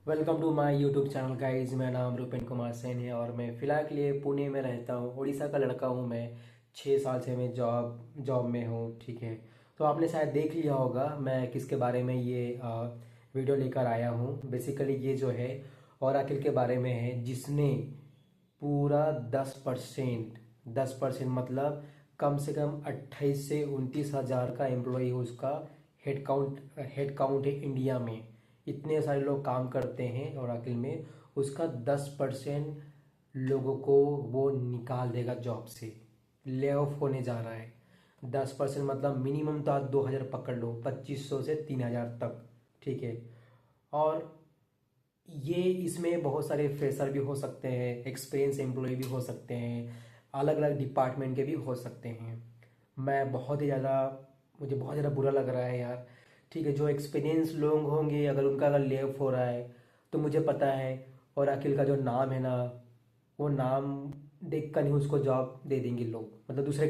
Welcome to my YouTube channel guys. मेरा नाम रूपेन कुमार सेन है और मैं फ़िलहाल के लिए पुणे में रहता हूँ। उड़ीसा का लड़का हूँ मैं। 6 साल से मैं जॉब में हूँ। ठीक है। तो आपने शायद देख लिया होगा मैं किसके बारे में ये वीडियो लेकर आया हूँ। बेसिकली ये जो है ओरेकल के बारे में है, जिसने पूरा 10%, 10% मतलब कम से कम 28 से 29 हज़ार का एम्प्लॉय उसका हेड काउंट है इंडिया में। इतने सारे लोग काम करते हैं ओरेकल में। उसका 10% लोगों को वो निकाल देगा जॉब से। ले ऑफ होने जा रहा है। 10% मतलब मिनिमम तो आज 2 हज़ार पकड़ लो, 2500 से 3 हज़ार तक। ठीक है। और ये इसमें बहुत सारे फ्रेशर भी हो सकते हैं, एक्सपीरियंस एम्प्लॉय भी हो सकते हैं, अलग अलग डिपार्टमेंट के भी हो सकते हैं। मैं बहुत ही ज़्यादा मुझे बहुत ज़्यादा बुरा लग रहा है यार। ठीक है, जो एक्सपीरियंस लोग होंगे अगर उनका अगर ले ऑफ हो रहा है तो मुझे पता है और अखिल का जो नाम है ना, वो नाम देख कर ही उसको जॉब दे देंगे लोग, मतलब दूसरे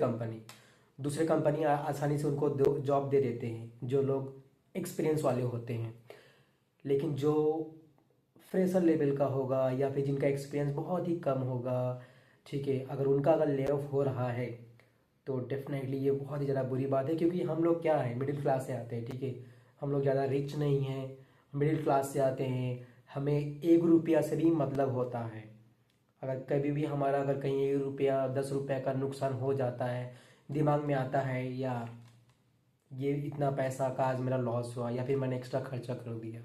कंपनी आसानी से उनको जॉब दे देते हैं जो लोग एक्सपीरियंस वाले होते हैं। लेकिन जो फ्रेशर लेवल का होगा या फिर जिनका एक्सपीरियंस बहुत ही कम होगा, ठीक है, अगर उनका अगर ले ऑफ हो रहा है तो डेफिनेटली ये बहुत ही ज़्यादा बुरी बात है। क्योंकि हम लोग क्या है, मिडिल क्लास से आते हैं। ठीक है, हम लोग ज़्यादा रिच नहीं हैं, मिडिल क्लास से आते हैं। हमें 1 रुपया से भी मतलब होता है। अगर कभी भी हमारा अगर कहीं 1 रुपया 10 रुपया का नुकसान हो जाता है, दिमाग में आता है यार ये इतना पैसा का आज मेरा लॉस हुआ या फिर मैंने एक्स्ट्रा खर्चा कर दिया।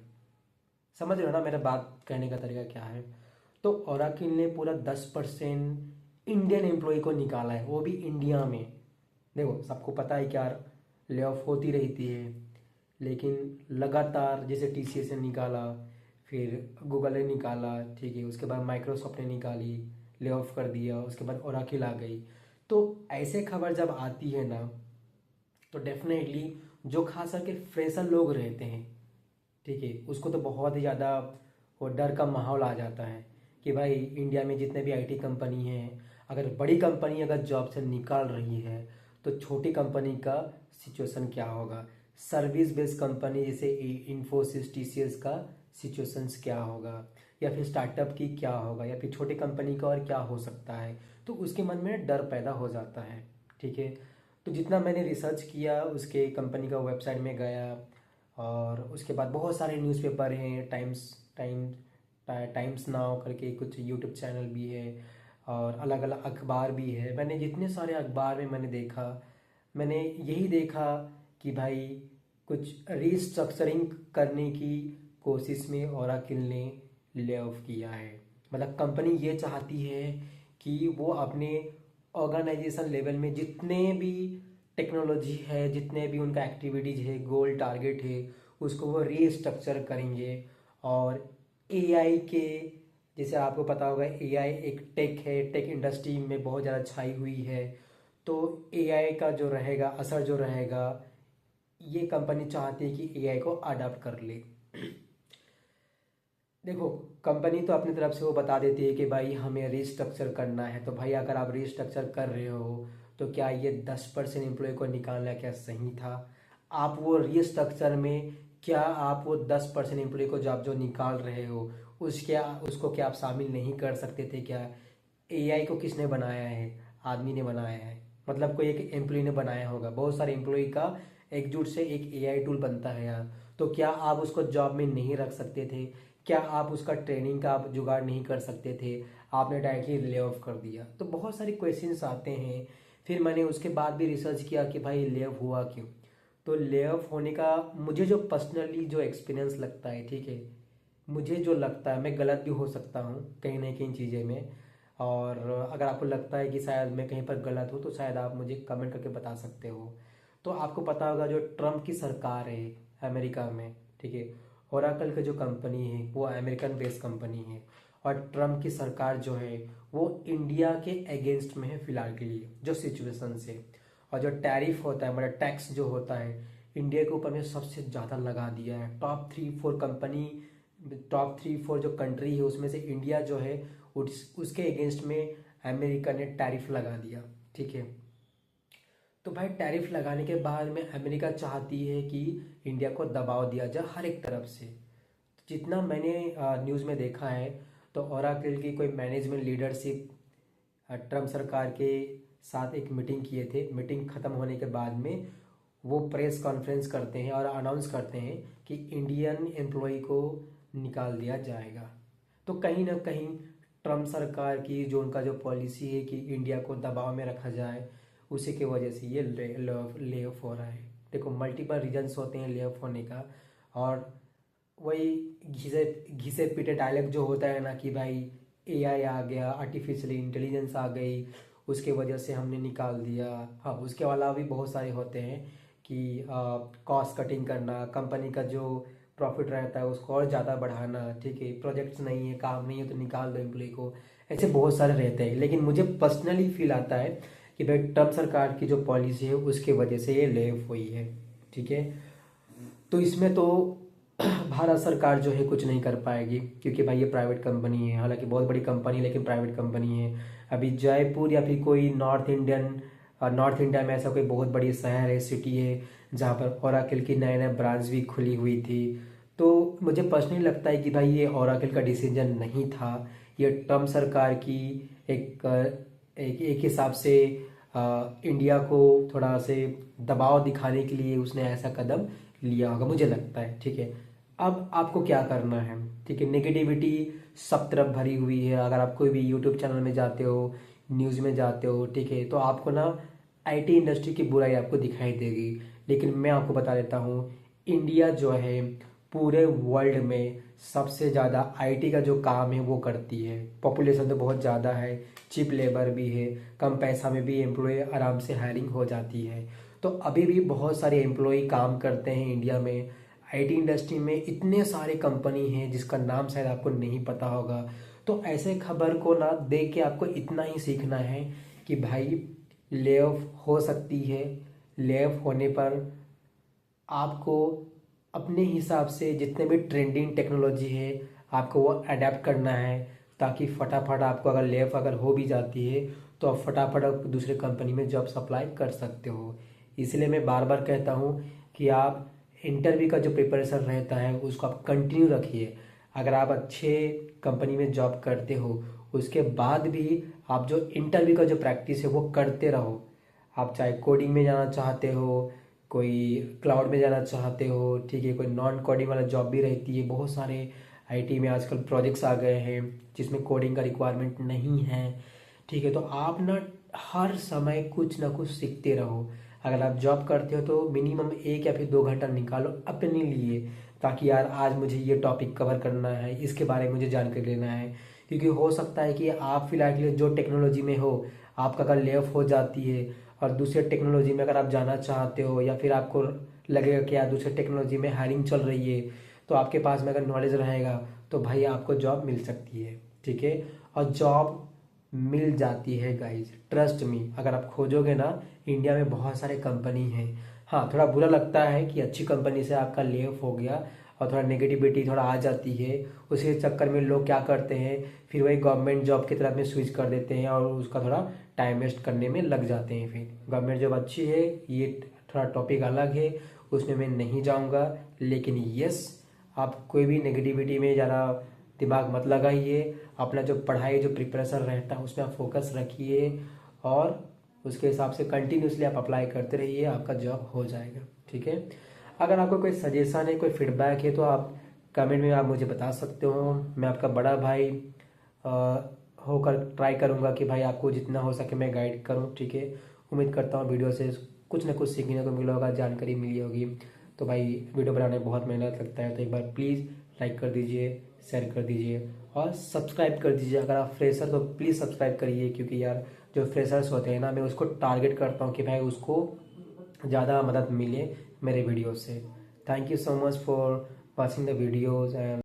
समझ रहे हो ना मेरा बात कहने का तरीका क्या है। तो ओराकिल ने पूरा 10% इंडियन एम्प्लॉय को निकाला है, वो भी इंडिया में। देखो सबको पता है क्या, ले ऑफ होती रहती है, लेकिन लगातार जैसे टीसीएस ने निकाला, फिर गूगल ने निकाला, ठीक है, उसके बाद माइक्रोसॉफ्ट ने निकाली, ले ऑफ कर दिया, उसके बाद ओराकिल आ गई। तो ऐसे खबर जब आती है ना, तो डेफिनेटली जो खास करके फ्रेशर लोग रहते हैं, ठीक है, उसको तो बहुत ही ज़्यादा वो डर का माहौल आ जाता है कि भाई इंडिया में जितने भी आईटी कंपनी हैं, अगर बड़ी कंपनी अगर जॉब से निकाल रही है तो छोटी कंपनी का सिचुएशन क्या होगा। सर्विस बेस्ड कंपनी जैसे इन्फोसिस टीसीएस का सिचुएशंस क्या होगा, या फिर स्टार्टअप की क्या होगा, या फिर छोटी कंपनी का और क्या हो सकता है। तो उसके मन में डर पैदा हो जाता है। ठीक है। तो जितना मैंने रिसर्च किया उसके कंपनी का वेबसाइट में गया, और उसके बाद बहुत सारे न्यूज़पेपर हैं, टाइम्स नाउ करके कुछ यूट्यूब चैनल भी है, और अलग अलग अखबार भी है। मैंने जितने सारे अखबार में मैंने देखा, मैंने यही देखा कि भाई कुछ रीस्ट्रक्चरिंग करने की कोशिश में ओराकिल ने ले ऑफ किया है। मतलब कंपनी ये चाहती है कि वो अपने ऑर्गेनाइजेशन लेवल में जितने भी टेक्नोलॉजी है, जितने भी उनका एक्टिविटीज है, गोल टारगेट है, उसको वो रीस्ट्रक्चर करेंगे। और एआई के, जैसे आपको पता होगा एआई एक टेक है, टेक इंडस्ट्री में बहुत ज़्यादा छाई हुई है। तो एआई का जो रहेगा असर जो रहेगा, ये कंपनी चाहती है कि एआई को अडाप्ट कर ले। देखो कंपनी तो अपनी तरफ से वो बता देती है कि भाई हमें रीस्ट्रक्चर करना है, तो भाई अगर आप रीस्ट्रक्चर कर रहे हो तो क्या ये 10% एम्प्लॉय को निकालना क्या सही था। आप वो रीस्ट्रक्चर में क्या आप वो 10% एम्प्लॉय को जो आप जो निकाल रहे हो उसको क्या आप शामिल नहीं कर सकते थे क्या। एआई को किसने बनाया है, आदमी ने बनाया है, मतलब कोई एक एम्प्लॉय ने बनाया होगा। बहुत सारे एम्प्लॉय का एकजुट से एक एआई टूल बनता है यार। तो क्या आप उसको जॉब में नहीं रख सकते थे, क्या आप उसका ट्रेनिंग का आप जुगाड़ नहीं कर सकते थे, आपने डायरेक्टली ले ऑफ कर दिया। तो बहुत सारे क्वेश्चंस आते हैं। फिर मैंने उसके बाद भी रिसर्च किया कि भाई ले ऑफ हुआ क्यों। तो ले ऑफ होने का मुझे जो पर्सनली जो एक्सपीरियंस लगता है, ठीक है, मुझे जो लगता है, मैं गलत भी हो सकता हूँ कहीं ना कहीं चीज़ें में। और अगर आपको लगता है कि शायद मैं कहीं पर गलत हूँ तो शायद आप मुझे कमेंट करके बता सकते हो। तो आपको पता होगा जो ट्रम्प की सरकार है अमेरिका में, ठीक है, ओराकल की जो कंपनी है वो अमेरिकन बेस्ड कंपनी है। और ट्रम्प की सरकार जो है वो इंडिया के अगेंस्ट में है फिलहाल के लिए जो सिचुएशन से। और जो टैरिफ होता है, मतलब टैक्स जो होता है, इंडिया के ऊपर में सबसे ज़्यादा लगा दिया है। टॉप 3 4 जो कंट्री है उसमें से इंडिया जो है उसके अगेंस्ट में अमेरिका ने टैरिफ लगा दिया। ठीक है। तो भाई टैरिफ लगाने के बाद में अमेरिका चाहती है कि इंडिया को दबाव दिया जाए हर एक तरफ से। जितना मैंने न्यूज़ में देखा है तो ओराकल की कोई मैनेजमेंट लीडरशिप ट्रम्प सरकार के साथ एक मीटिंग किए थे। मीटिंग ख़त्म होने के बाद में वो प्रेस कॉन्फ्रेंस करते हैं और अनाउंस करते हैं कि इंडियन एम्प्लॉय को निकाल दिया जाएगा। तो कहीं ना कहीं ट्रम्प सरकार की जो उनका जो पॉलिसी है कि इंडिया को दबाव में रखा जाए, उसी की वजह से ये ले ऑफ हो रहा है। देखो मल्टीपल रीजन्स होते हैं ले ऑफ होने का, और वही घिसे घिसे पीटे डायलॉग जो होता है ना कि भाई एआई आ गया, आर्टिफिशियल इंटेलिजेंस आ गई, उसके वजह से हमने निकाल दिया। हाँ, उसके अलावा भी बहुत सारे होते हैं कि कॉस्ट कटिंग करना, कंपनी का जो प्रॉफिट रहता है उसको और ज़्यादा बढ़ाना, ठीक है, प्रोजेक्ट्स नहीं है, काम नहीं है तो निकाल दो एम्प्लॉय को। ऐसे बहुत सारे रहते हैं, लेकिन मुझे पर्सनली फील आता है कि भाई ट्रम्प सरकार की जो पॉलिसी है उसके वजह से ये ले ऑफ हुई है, ठीक है। तो इसमें तो भारत सरकार जो है कुछ नहीं कर पाएगी, क्योंकि भाई ये प्राइवेट कंपनी है, हालांकि बहुत बड़ी कंपनी है लेकिन प्राइवेट कंपनी है। अभी जयपुर या फिर कोई नॉर्थ इंडिया में ऐसा कोई बहुत बड़ी शहर है, सिटी है, जहाँ पर ओराकल की नए नए ब्रांच भी खुली हुई थी। तो मुझे पर्सनली लगता है कि भाई ये ओराकल का डिसीजन नहीं था, ये ट्रम्प सरकार की एक एक हिसाब से इंडिया को थोड़ा से दबाव दिखाने के लिए उसने ऐसा कदम लिया होगा, मुझे लगता है, ठीक है। अब आपको क्या करना है, ठीक है, नेगेटिविटी सब तरफ भरी हुई है। अगर आप कोई भी यूट्यूब चैनल में जाते हो, न्यूज़ में जाते हो, ठीक है, तो आपको ना आईटी इंडस्ट्री की बुराई आपको दिखाई देगी। लेकिन मैं आपको बता देता हूँ, इंडिया जो है पूरे वर्ल्ड में सबसे ज़्यादा आईटी का जो काम है वो करती है। पॉपुलेशन तो बहुत ज़्यादा है, चीप लेबर भी है, कम पैसा में भी एम्प्लॉय आराम से हायरिंग हो जाती है। तो अभी भी बहुत सारे एम्प्लॉय काम करते हैं इंडिया में। आईटी इंडस्ट्री में इतने सारे कंपनी हैं जिसका नाम शायद आपको नहीं पता होगा। तो ऐसे खबर को ना देख के आपको इतना ही सीखना है कि भाई ले ऑफ हो सकती है। ले ऑफ होने पर आपको अपने हिसाब से जितने भी ट्रेंडिंग टेक्नोलॉजी है आपको वो अडेप्ट करना है, ताकि फटाफट आपको अगर ले ऑफ अगर हो भी जाती है तो आप फटाफट आप दूसरे कंपनी में जॉब अप्लाई कर सकते हो। इसलिए मैं बार बार कहता हूँ कि आप इंटरव्यू का जो प्रिपरेशन रहता है उसको आप कंटिन्यू रखिए। अगर आप अच्छे कंपनी में जॉब करते हो उसके बाद भी आप जो इंटरव्यू का जो प्रैक्टिस है वो करते रहो। आप चाहे कोडिंग में जाना चाहते हो, कोई क्लाउड में जाना चाहते हो, ठीक है, कोई नॉन कोडिंग वाला जॉब भी रहती है। बहुत सारे आईटी में आजकल प्रोजेक्ट्स आ गए हैं जिसमें कोडिंग का रिक्वायरमेंट नहीं है, ठीक है। तो आप ना हर समय कुछ ना कुछ सीखते रहो। अगर आप जॉब करते हो तो मिनिमम 1 या फिर 2 घंटा निकालो अपने लिए, ताकि यार आज मुझे ये टॉपिक कवर करना है, इसके बारे में मुझे जानकारी लेना है। क्योंकि हो सकता है कि आप फिलहाल जो टेक्नोलॉजी में हो आपका अगर ले ऑफ हो जाती है और दूसरे टेक्नोलॉजी में अगर आप जाना चाहते हो, या फिर आपको लगेगा कि यार दूसरे टेक्नोलॉजी में हायरिंग चल रही है, तो आपके पास में अगर नॉलेज रहेगा तो भाई आपको जॉब मिल सकती है, ठीक है। और जॉब मिल जाती है गाइज, ट्रस्ट मी। अगर आप खोजोगे ना, इंडिया में बहुत सारे कंपनी हैं। हाँ, थोड़ा बुरा लगता है कि अच्छी कंपनी से आपका ले ऑफ हो गया और थोड़ा नेगेटिविटी थोड़ा आ जाती है। उसी चक्कर में लोग क्या करते हैं, फिर वही गवर्नमेंट जॉब की तरफ में स्विच कर देते हैं और उसका थोड़ा टाइम वेस्ट करने में लग जाते हैं। फिर गवर्नमेंट जॉब अच्छी है, ये थोड़ा टॉपिक अलग है, उसमें मैं नहीं जाऊँगा। लेकिन यस, आप कोई भी नेगेटिविटी में ज़्यादा दिमाग मत लगाइए। अपना जो पढ़ाई जो प्रिपरेशन रहता है उसमें आप फोकस रखिए और उसके हिसाब से कंटिन्यूसली आप अप्लाई करते रहिए, आपका जॉब हो जाएगा, ठीक है। अगर आपको कोई सजेशन है, कोई फीडबैक है तो आप कमेंट में आप मुझे बता सकते हो। मैं आपका बड़ा भाई होकर ट्राई करूँगा कि भाई आपको जितना हो सके मैं गाइड करूँ, ठीक है। उम्मीद करता हूँ वीडियो से कुछ ना कुछ सीखने को मिला होगा, जानकारी मिली होगी। तो भाई वीडियो बनाने में बहुत मेहनत लगता है, तो एक बार प्लीज़ लाइक कर दीजिए, शेयर कर दीजिए और सब्सक्राइब कर दीजिए। अगर आप फ्रेशर तो प्लीज़ सब्सक्राइब करिए, क्योंकि यार जो फ्रेशर्स होते हैं ना, मैं उसको टारगेट करता हूँ कि भाई उसको ज़्यादा मदद मिले मेरे वीडियो से। Thank you so much for watching the videos and